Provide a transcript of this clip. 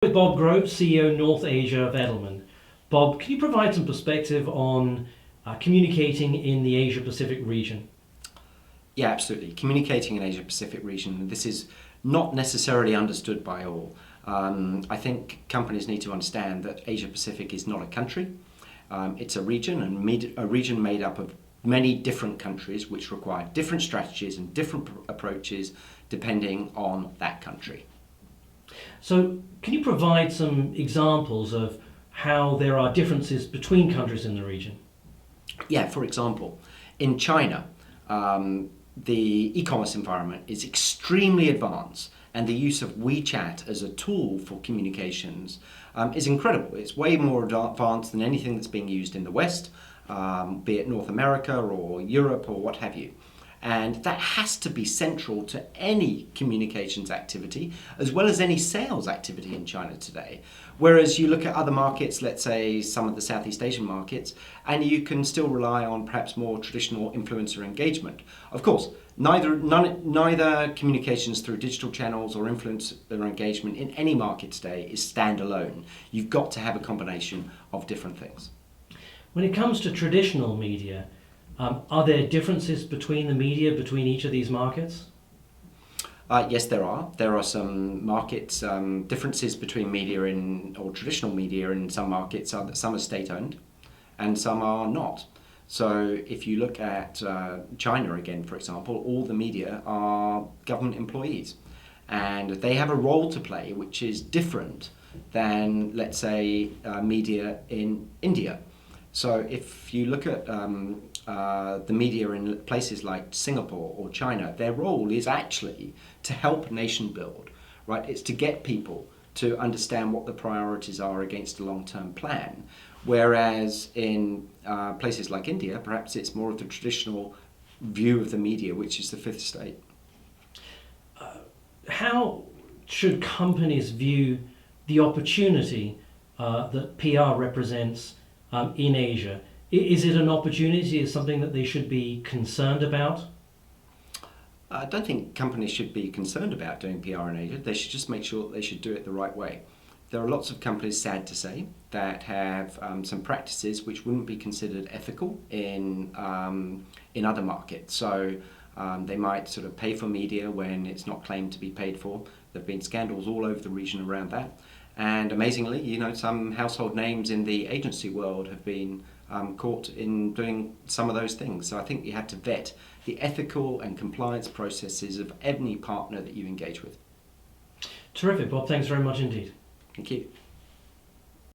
With Bob Groves, CEO North Asia of Edelman. Bob, can you provide some perspective on communicating in the Asia-Pacific region? Yeah, absolutely. Communicating in Asia-Pacific region, this is not necessarily understood by all. I think companies need to understand that Asia-Pacific is not a country. It's a region, and a region made up of many different countries which require different strategies and different approaches depending on that country. So, can you provide some examples of how there are differences between countries in the region? Yeah, for example, in China, the e-commerce environment is extremely advanced, and the use of WeChat as a tool for communications is incredible. It's way more advanced than anything that's being used in the West, be it North America or Europe or what have you. And that has to be central to any communications activity, as well as any sales activity in China today. Whereas you look at other markets, let's say some of the Southeast Asian markets, and you can still rely on perhaps more traditional influencer engagement. Of course, neither communications through digital channels or influencer engagement in any market today is standalone. You've got to have a combination of different things. When it comes to traditional media, are there differences between the media between each of these markets? Yes, there are. There are some markets, differences between media or traditional media in some markets are that some are state-owned and some are not. So if you look at China again, for example, all the media are government employees, and they have a role to play which is different than, let's say, media in India. So if you look at the media in places like Singapore or China, their role is actually to help nation build, right? It's to get people to understand what the priorities are against a long-term plan. Whereas in places like India, perhaps it's more of the traditional view of the media, which is the fifth estate. How should companies view the opportunity that PR represents in Asia? Is it an opportunity? Is it something that they should be concerned about? I don't think companies should be concerned about doing PR in Asia. They should just make sure that they should do it the right way. There are lots of companies, sad to say, that have some practices which wouldn't be considered ethical in other markets. So they might sort of pay for media when it's not claimed to be paid for. There have been scandals all over the region around that. And amazingly, some household names in the agency world have been caught in doing some of those things. So I think you have to vet the ethical and compliance processes of any partner that you engage with. Terrific, Bob. Thanks very much indeed. Thank you.